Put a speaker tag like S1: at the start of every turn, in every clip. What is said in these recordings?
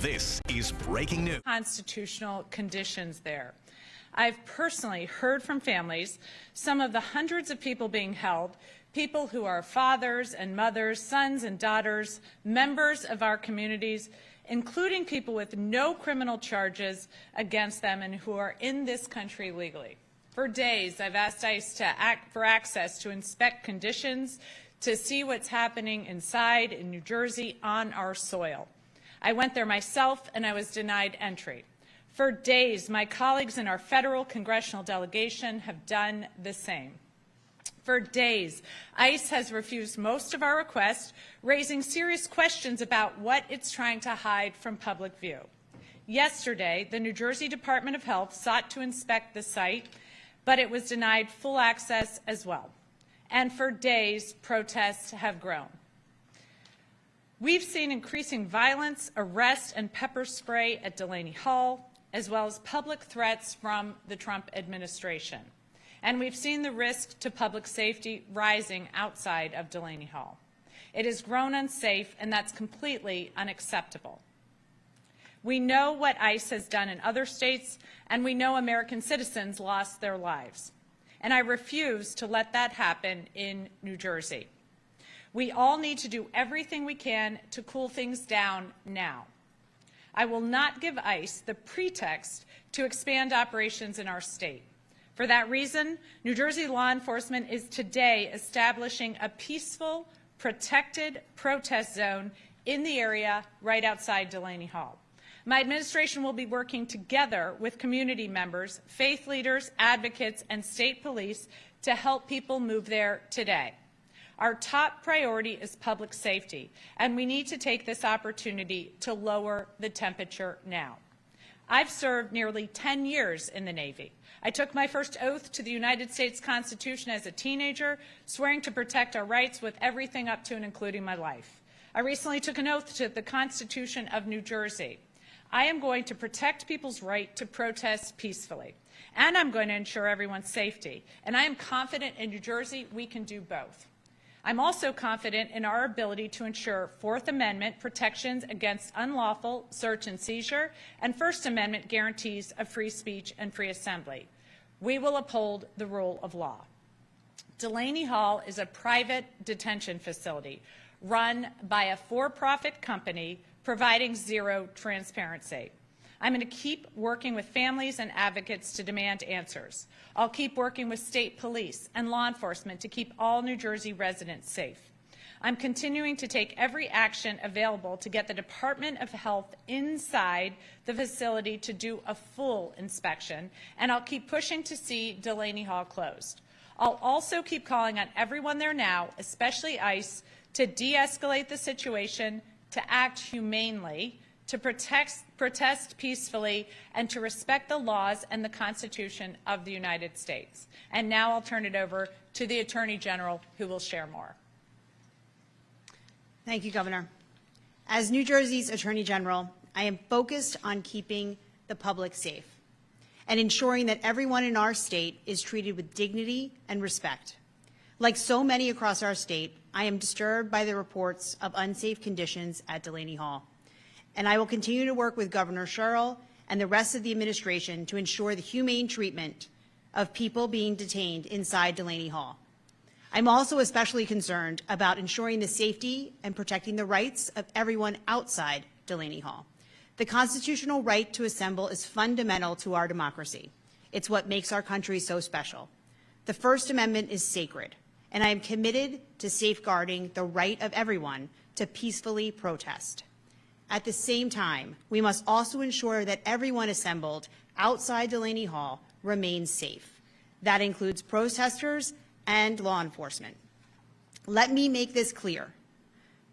S1: This is Breaking News.
S2: Constitutional conditions there. I've personally heard from families, some of the hundreds of people being held, people who are fathers and mothers, sons and daughters, members of our communities, including people with no criminal charges against them and who are in this country legally. For days, I've asked ICE for access to inspect conditions, to see what's happening inside in New Jersey on our soil. I went there myself and I was denied entry. For days, my colleagues in our federal congressional delegation have done the same. For days, ICE has refused most of our requests, raising serious questions about what it's trying to hide from public view. Yesterday, the New Jersey Department of Health sought to inspect the site, but it was denied full access as well. And for days, protests have grown. We've seen increasing violence, arrest, and pepper spray at Delaney Hall, as well as public threats from the Trump administration. And we've seen the risk to public safety rising outside of Delaney Hall. It has grown unsafe, and that's completely unacceptable. We know what ICE has done in other states, and we know American citizens lost their lives. And I refuse to let that happen in New Jersey. We all need to do everything we can to cool things down now. I will not give ICE the pretext to expand operations in our state. For that reason, New Jersey law enforcement is today establishing a peaceful, protected protest zone in the area right outside Delaney Hall. My administration will be working together with community members, faith leaders, advocates, and state police to help people move there today. Our top priority is public safety, and we need to take this opportunity to lower the temperature now. I've served nearly 10 years in the Navy. I took my first oath to the United States Constitution as a teenager, swearing to protect our rights with everything up to and including my life. I recently took an oath to the Constitution of New Jersey. I am going to protect people's right to protest peacefully, and I'm going to ensure everyone's safety. And I am confident in New Jersey we can do both. I'm also confident in our ability to ensure Fourth Amendment protections against unlawful search and seizure and First Amendment guarantees of free speech and free assembly. We will uphold the rule of law. Delaney Hall is a private detention facility run by a for-profit company providing zero transparency. I'm going to keep working with families and advocates to demand answers. I'll keep working with state police and law enforcement to keep all New Jersey residents safe. I'm continuing to take every action available to get the Department of Health inside the facility to do a full inspection, and I'll keep pushing to see Delaney Hall closed. I'll also keep calling on everyone there now, especially ICE, to de-escalate the situation, to act humanely, to protest peacefully, and to respect the laws and the Constitution of the United States. And now I'll turn it over to the Attorney General, who will share more.
S3: Thank you, Governor. As New Jersey's Attorney General, I am focused on keeping the public safe and ensuring that everyone in our state is treated with dignity and respect. Like so many across our state, I am disturbed by the reports of unsafe conditions at Delaney Hall. And I will continue to work with Governor Sherrill and the rest of the administration to ensure the humane treatment of people being detained inside Delaney Hall. I'm also especially concerned about ensuring the safety and protecting the rights of everyone outside Delaney Hall. The constitutional right to assemble is fundamental to our democracy. It's what makes our country so special. The First Amendment is sacred, and I am committed to safeguarding the right of everyone to peacefully protest. At the same time, we must also ensure that everyone assembled outside Delaney Hall remains safe. That includes protesters and law enforcement. Let me make this clear.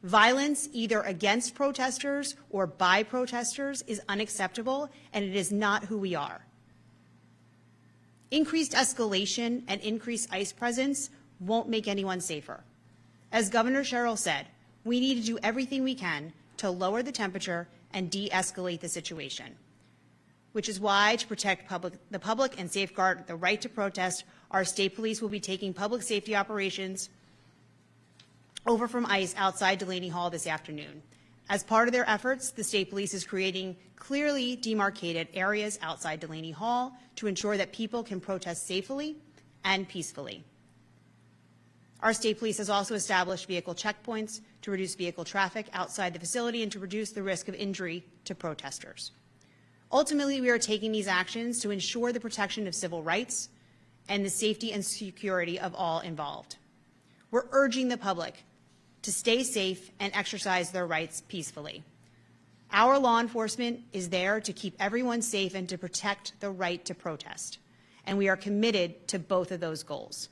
S3: Violence either against protesters or by protesters is unacceptable, and it is not who we are. Increased escalation and increased ICE presence won't make anyone safer. As Governor Sherrill said, we need to do everything we can to lower the temperature and de-escalate the situation, which is why, to protect the public and safeguard the right to protest, our state police will be taking public safety operations over from ICE outside Delaney Hall this afternoon. As part of their efforts, the state police is creating clearly demarcated areas outside Delaney Hall to ensure that people can protest safely and peacefully. Our state police has also established vehicle checkpoints to reduce vehicle traffic outside the facility and to reduce the risk of injury to protesters. Ultimately, we are taking these actions to ensure the protection of civil rights and the safety and security of all involved. We're urging the public to stay safe and exercise their rights peacefully. Our law enforcement is there to keep everyone safe and to protect the right to protest, and we are committed to both of those goals.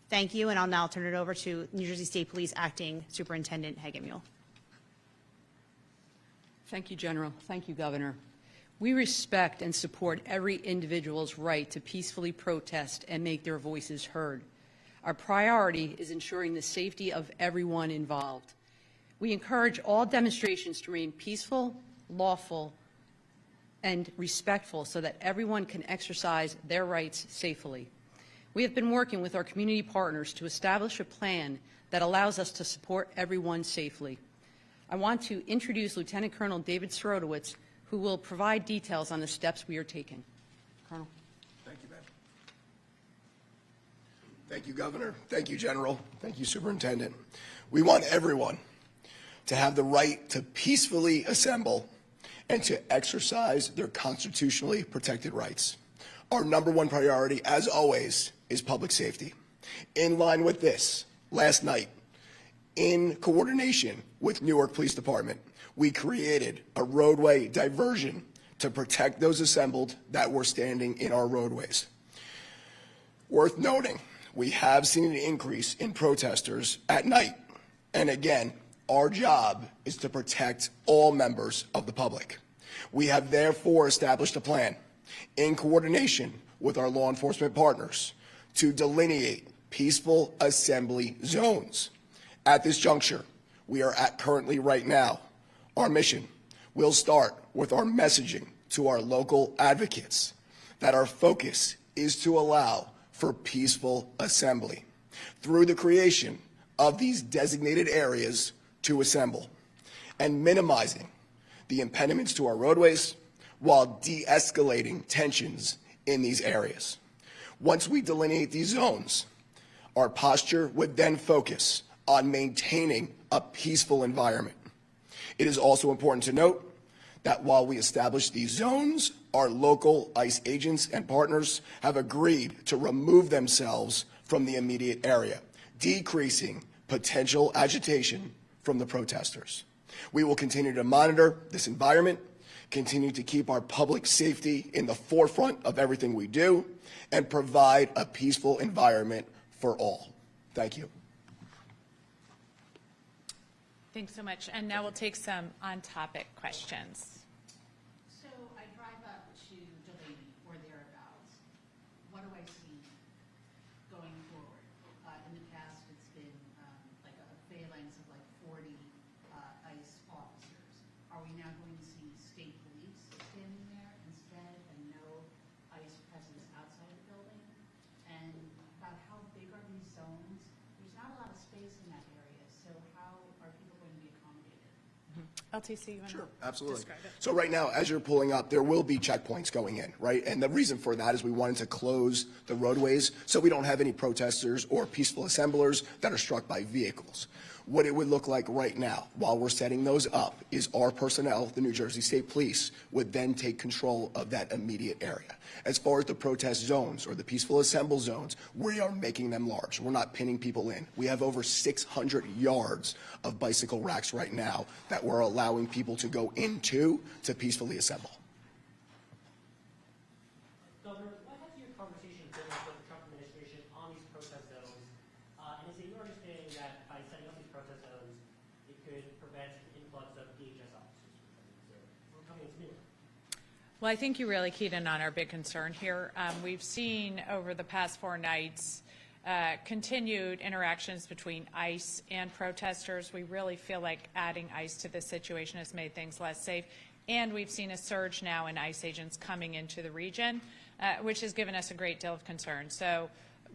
S3: Thank you, and I'll now turn it over to New Jersey State Police Acting Superintendent Hagemuhl.
S4: Thank you, General. Thank you, Governor. We respect and support every individual's right to peacefully protest and make their voices heard. Our priority is ensuring the safety of everyone involved. We encourage all demonstrations to remain peaceful, lawful, and respectful so that everyone can exercise their rights safely. We have been working with our community partners to establish a plan that allows us to support everyone safely. I want to introduce Lieutenant Colonel David Srodowitz, who will provide details on the steps we are taking. Colonel.
S5: Thank you, ma'am. Thank you, Governor. Thank you, General. Thank you, Superintendent. We want everyone to have the right to peacefully assemble and to exercise their constitutionally protected rights. Our number one priority, as always, is public safety. In line with this, last night, in coordination with Newark Police Department, we created a roadway diversion to protect those assembled that were standing in our roadways. Worth noting, we have seen an increase in protesters at night. And again, our job is to protect all members of the public. We have therefore established a plan in coordination with our law enforcement partners to delineate peaceful assembly zones. At this juncture, we are at currently right now, our mission will start with our messaging to our local advocates that our focus is to allow for peaceful assembly through the creation of these designated areas to assemble and minimizing the impediments to our roadways while de-escalating tensions in these areas. Once we delineate these zones, our posture would then focus on maintaining a peaceful environment. It is also important to note that while we establish these zones, our local ICE agents and partners have agreed to remove themselves from the immediate area, decreasing potential agitation from the protesters. We will continue to monitor this environment, continue to keep our public safety in the forefront of everything we do, and provide a peaceful environment for all. Thank you.
S2: Thanks so much. And now we'll take some on-topic questions.
S6: So I drive up to Delaney or thereabouts. What do I see going forward? In the past, it's been like a phalanx of like 40 ICE officers. Are we now going to see state police standing there instead and no ICE presence outside the building? And about how big are these zones? There's not a lot of space in that area, so how are people going to be accommodated?
S2: LTC, you want
S5: Sure,
S2: to
S5: absolutely.
S2: describe it?
S5: So right now, as you're pulling up, there will be checkpoints going in, right? And the reason for that is we wanted to close the roadways so we don't have any protesters or peaceful assemblers that are struck by vehicles. What it would look like right now, while we're setting those up, is our personnel, the New Jersey State Police, would then take control of that immediate area. As far as the protest zones or the peaceful assemble zones, we are making them large. We're not pinning people in. We have over 600 yards of bicycle racks right now that we're allowing people to go into to peacefully assemble.
S7: Governor, what has your conversation been with the Trump administration on these protest zones? And is it your understanding that by setting up these protest zones, it could prevent an influx of DHS officers from coming into Newark?
S2: Well, I think you really keyed in on our big concern here. We've seen over the past 4 nights continued interactions between ICE and protesters. We really feel like adding ICE to this situation has made things less safe. And we've seen a surge now in ICE agents coming into the region, which has given us a great deal of concern. So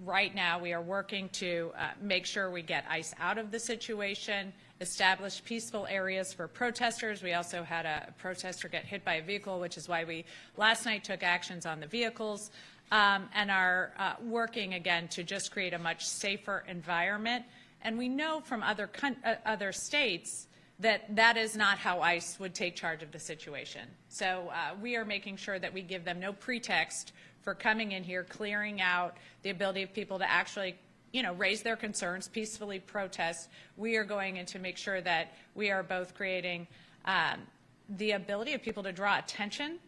S2: right now we are working to make sure we get ICE out of the situation established peaceful areas for protesters. We also had a protester get hit by a vehicle, which is why we last night took actions on the vehicles, and are working again to just create a much safer environment. And we know from other states that that is not how ICE would take charge of the situation. So we are making sure that we give them no pretext for coming in here, clearing out the ability of people to actually, raise their concerns, peacefully protest. We are going in to make sure that we are both creating the ability of people to draw attention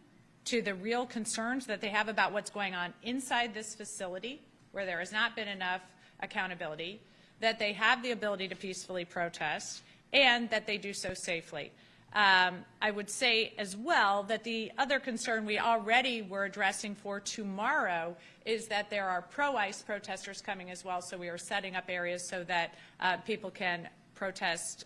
S2: to the real concerns that they have about what's going on inside this facility, where there has not been enough accountability, that they have the ability to peacefully protest, and that they do so safely. I would say as well that the other concern we already were addressing for tomorrow is that there are pro-ICE protesters coming as well, so we are setting up areas so that people can protest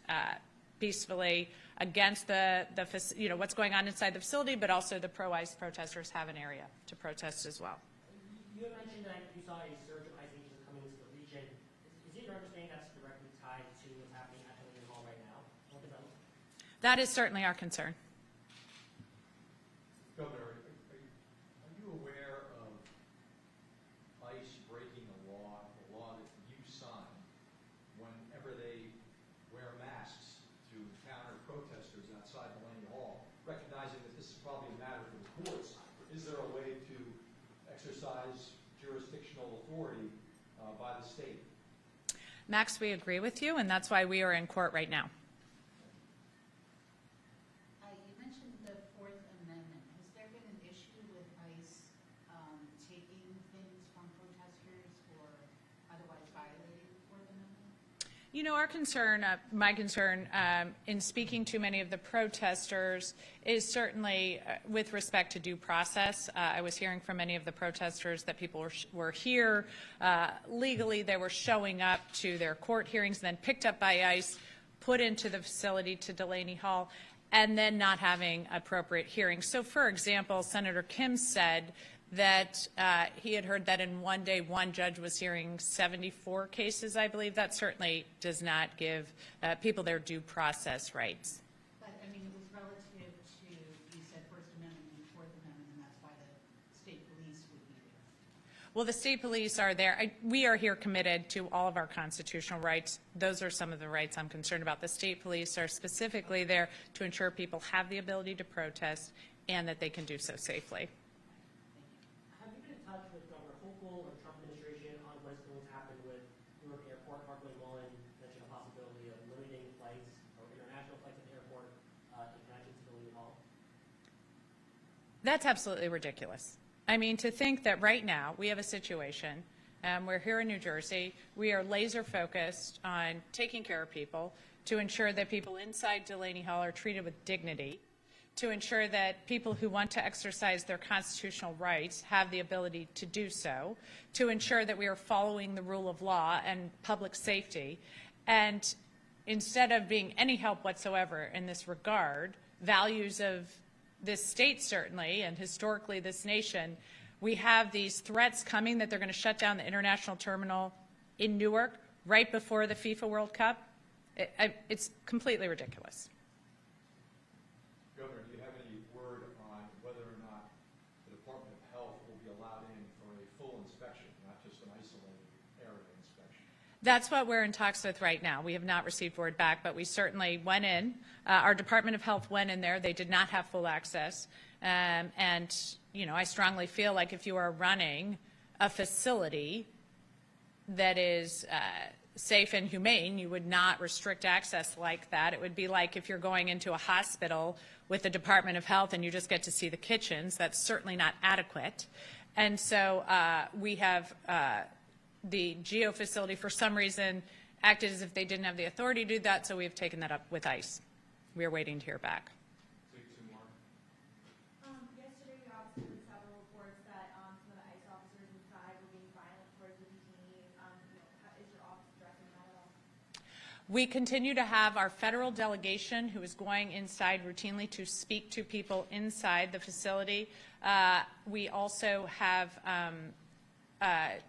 S2: peacefully against what's going on inside the facility, but also the pro-ICE protesters have an area to protest as well.
S7: You had mentioned that you saw a surge of ICE agents coming into the region. Is it your understanding that's directly tied to what's happening at Delaney Hall right now? What does that look like?
S2: That is certainly our concern.
S8: Governor, are you aware of ICE breaking a law that you sign whenever they wear masks to counter protesters outside Delaney Hall, recognizing that this is probably a matter for the courts? Is there a way to exercise jurisdictional authority by the state?
S2: Max, we agree with you, and that's why we are in court right now.
S6: You mentioned the Fourth Amendment. Has there been an issue with ICE taking things from protesters or otherwise violating the Fourth Amendment?
S2: Our concern, my concern in speaking to many of the protesters is certainly with respect to due process. I was hearing from many of the protesters that people were here legally. They were showing up to their court hearings, then picked up by ICE, put into the facility to Delaney Hall, and then not having appropriate hearings. So, for example, Senator Kim said that he had heard that in one day one judge was hearing 74 cases, I believe. That certainly does not give people their due process rights.
S6: But, it was relative to, you said First Amendment and Fourth Amendment, and that's why the state police would be there.
S2: Well, the state police are there. We are here committed to all of our constitutional rights. Those are some of the rights I'm concerned about. The state police are specifically there to ensure people have the ability to protest and that they can do so safely.
S7: Have you been in touch with Governor Hochul or Trump administration on what's going to happen with Newark Airport? Parkway Mullen mentioned a possibility of limiting flights or international flights at the airport in connection to Delaney Hall.
S2: That's absolutely ridiculous. To think that right now we have a situation, we're here in New Jersey, we are laser focused on taking care of people to ensure that people inside Delaney Hall are treated with dignity, to ensure that people who want to exercise their constitutional rights have the ability to do so, to ensure that we are following the rule of law and public safety. And instead of being any help whatsoever in this regard, values of this state certainly, and historically this nation, we have these threats coming that they're going to shut down the international terminal in Newark right before the FIFA World Cup. It's completely ridiculous.
S8: Governor, do you have any word on whether or not the Department of Health will be allowed in for a full inspection, not just an isolated area inspection?
S2: That's what we're in talks with right now. We have not received word back, but we certainly went in. Our Department of Health went in there. They did not have full access. And, I strongly feel like if you are running a facility that is safe and humane, you would not restrict access like that. It would be like if you're going into a hospital with the Department of Health and you just get to see the kitchens. That's certainly not adequate. And so we have the GEO facility, for some reason, acted as if they didn't have the authority to do that, so we have taken that up with ICE. We are waiting to hear back.
S9: Yesterday, we also heard several reports that some of the ICE officers inside were being violent towards the detainees. Is your office addressing that at all?
S2: We continue to have our federal delegation who is going inside routinely to speak to people inside the facility. We also have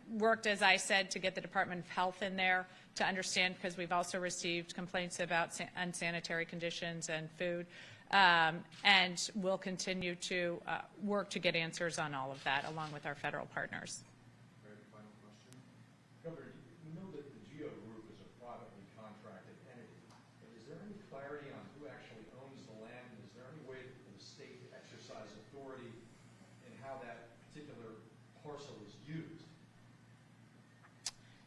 S2: worked, as I said, to get the Department of Health in there to understand, because we've also received complaints about unsanitary conditions and food, and we'll continue to work to get answers on all of that, along with our federal partners.
S8: Very final question. Governor, we know that the GEO Group is a privately contracted entity. But is there any clarity on who actually owns the land? And is there any way for the state to exercise authority in how that particular parcel is used?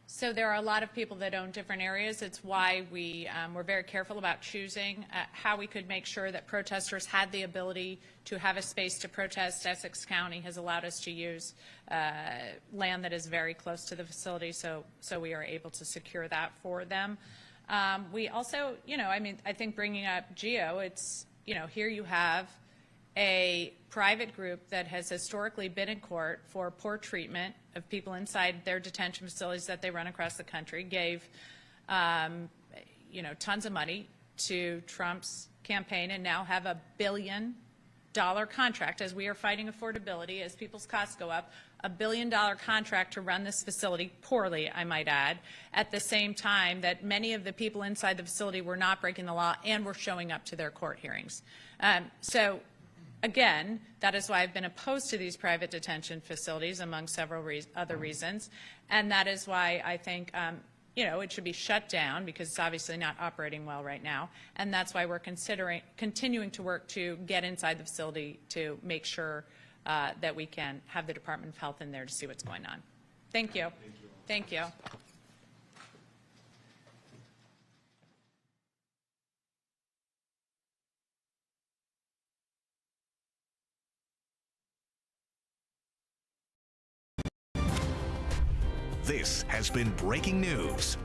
S2: So there are a lot of people that own different areas. It's why we're very careful about choosing how we could make sure that protesters had the ability to have a space to protest. Essex County has allowed us to use land that is very close to the facility, so we are able to secure that for them. We also, I think bringing up GEO, it's, here you have a private group that has historically been in court for poor treatment of people inside their detention facilities that they run across the country, gave, tons of money to Trump's campaign, and now have $1 billion contract, as we are fighting affordability, as people's costs go up, $1 billion contract to run this facility poorly, I might add, at the same time that many of the people inside the facility were not breaking the law and were showing up to their court hearings. So again, that is why I've been opposed to these private detention facilities, among several other reasons. And that is why I think, it should be shut down, because it's obviously not operating well right now. And that's why we're continuing to work to get inside the facility to make sure that we can have the Department of Health in there to see what's going on. Thank you. Thank you.
S1: This has been breaking news.